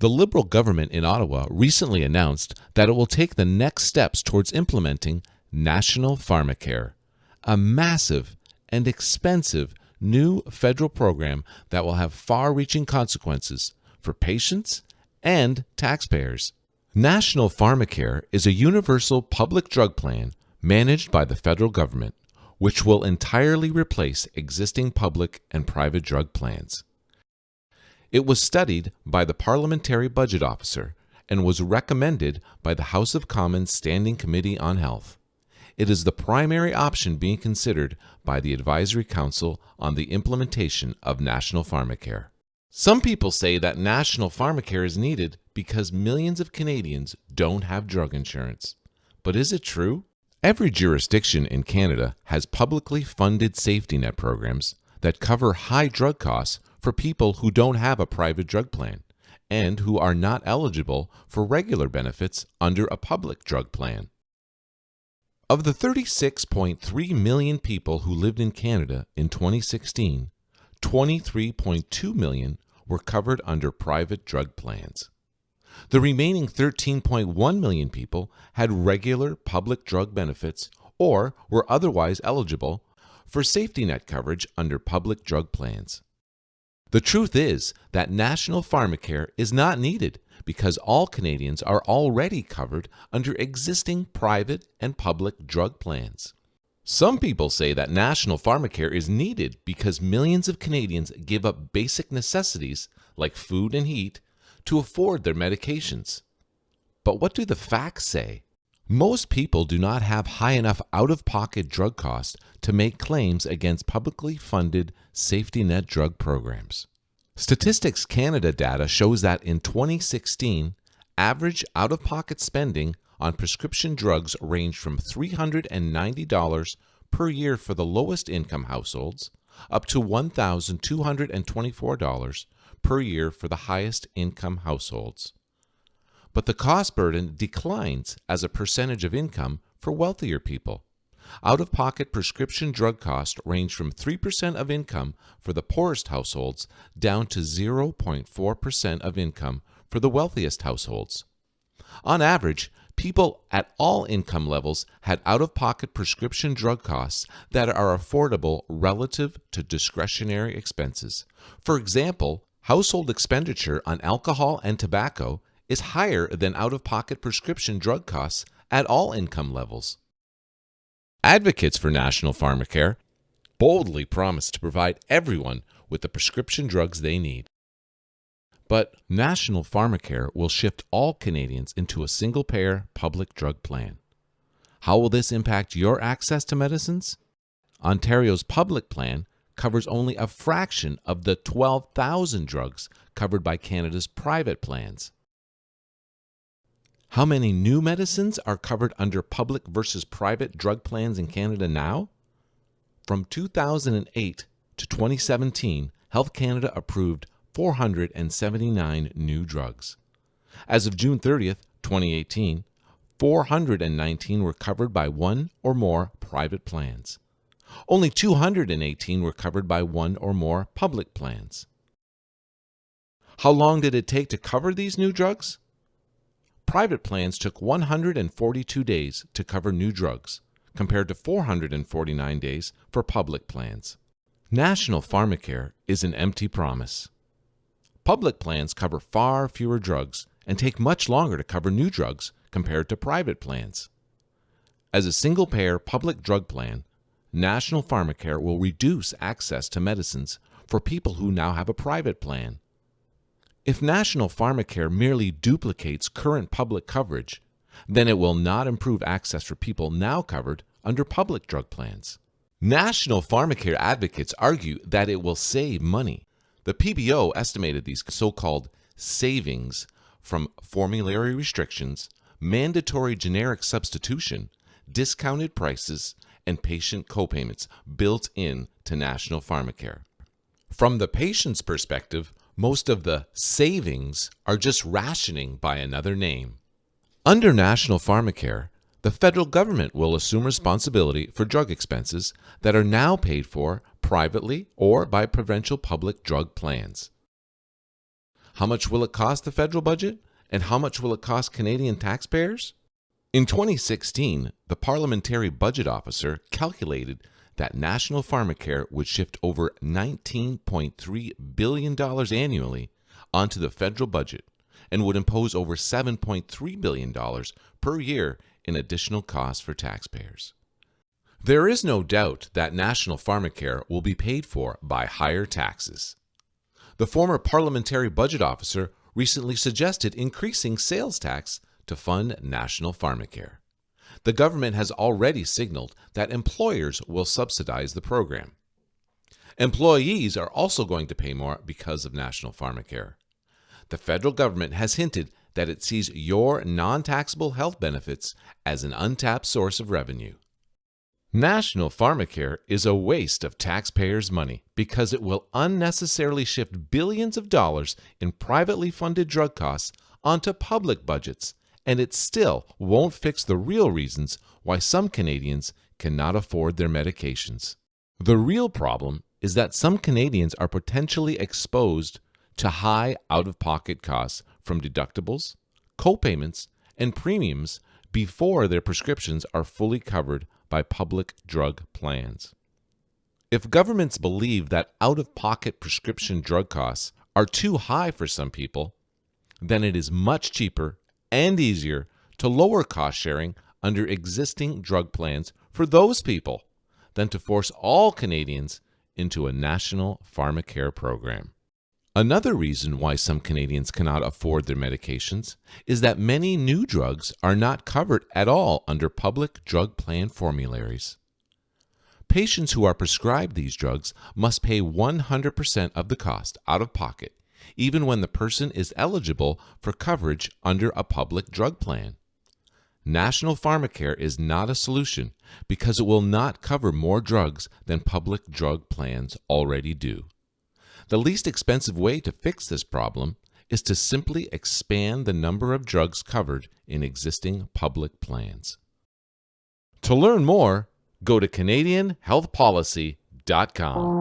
The Liberal government in Ottawa recently announced that it will take the next steps towards implementing National Pharmacare, a massive and expensive new federal program that will have far-reaching consequences for patients and taxpayers. National Pharmacare is a universal public drug plan managed by the federal government, which will entirely replace existing public and private drug plans. It was studied by the Parliamentary Budget Officer and was recommended by the House of Commons Standing Committee on Health. It is the primary option being considered by the Advisory Council on the implementation of National Pharmacare. Some people say that National Pharmacare is needed because millions of Canadians don't have drug insurance. But is it true? Every jurisdiction in Canada has publicly funded safety net programs that cover high drug costs for people who don't have a private drug plan and who are not eligible for regular benefits under a public drug plan. Of the 36.3 million people who lived in Canada in 2016, 23.2 million were covered under private drug plans. The remaining 13.1 million people had regular public drug benefits or were otherwise eligible for safety net coverage under public drug plans. The truth is that National Pharmacare is not needed because all Canadians are already covered under existing private and public drug plans. Some people say that National Pharmacare is needed because millions of Canadians give up basic necessities like food and heat to afford their medications. But what do the facts say? Most people do not have high enough out-of-pocket drug costs to make claims against publicly funded safety net drug programs. Statistics Canada data shows that in 2016, average out-of-pocket spending on prescription drugs ranged from $390 per year for the lowest income households up to $1,224 per year for the highest income households. But the cost burden declines as a percentage of income for wealthier people. Out-of-pocket prescription drug costs range from 3% of income for the poorest households down to 0.4% of income for the wealthiest households. On average, people at all income levels had out-of-pocket prescription drug costs that are affordable relative to discretionary expenses. For example, household expenditure on alcohol and tobacco is higher than out-of-pocket prescription drug costs at all income levels. Advocates for National Pharmacare boldly promise to provide everyone with the prescription drugs they need. But National Pharmacare will shift all Canadians into a single-payer public drug plan. How will this impact your access to medicines? Ontario's public plan covers only a fraction of the 12,000 drugs covered by Canada's private plans. How many new medicines are covered under public versus private drug plans in Canada now? From 2008 to 2017, Health Canada approved 479 new drugs. As of June 30th, 2018, 419 were covered by one or more private plans. Only 218 were covered by one or more public plans. How long did it take to cover these new drugs? Private plans took 142 days to cover new drugs, compared to 449 days for public plans. National Pharmacare is an empty promise. Public plans cover far fewer drugs and take much longer to cover new drugs compared to private plans. As a single-payer public drug plan, National Pharmacare will reduce access to medicines for people who now have a private plan. If National Pharmacare merely duplicates current public coverage, then it will not improve access for people now covered under public drug plans. National Pharmacare advocates argue that it will save money. The PBO estimated these so-called savings from formulary restrictions, mandatory generic substitution, discounted prices, and patient copayments built in to National Pharmacare. From the patient's perspective, most of the savings are just rationing by another name. Under National Pharmacare, the federal government will assume responsibility for drug expenses that are now paid for privately or by provincial public drug plans. How much will it cost the federal budget? And how much will it cost Canadian taxpayers? In 2016, the Parliamentary Budget Officer calculated that National Pharmacare would shift over $19.3 billion annually onto the federal budget and would impose over $7.3 billion per year in additional costs for taxpayers. There is no doubt that National Pharmacare will be paid for by higher taxes. The former Parliamentary Budget Officer recently suggested increasing sales tax to fund National Pharmacare. The government has already signaled that employers will subsidize the program. Employees are also going to pay more because of National Pharmacare. The federal government has hinted that it sees your non-taxable health benefits as an untapped source of revenue. National Pharmacare is a waste of taxpayers' money because it will unnecessarily shift billions of dollars in privately funded drug costs onto public budgets, and it still won't fix the real reasons why some Canadians cannot afford their medications. The real problem is that some Canadians are potentially exposed to high out-of-pocket costs from deductibles, co-payments, and premiums before their prescriptions are fully covered by public drug plans. If governments believe that out-of-pocket prescription drug costs are too high for some people, then it is much cheaper and easier to lower cost sharing under existing drug plans for those people than to force all Canadians into a National Pharmacare program. Another reason why some Canadians cannot afford their medications is that many new drugs are not covered at all under public drug plan formularies. Patients who are prescribed these drugs must pay 100% of the cost out of pocket, even when the person is eligible for coverage under a public drug plan. National Pharmacare is not a solution because it will not cover more drugs than public drug plans already do. The least expensive way to fix this problem is to simply expand the number of drugs covered in existing public plans. To learn more, go to CanadianHealthPolicy.com.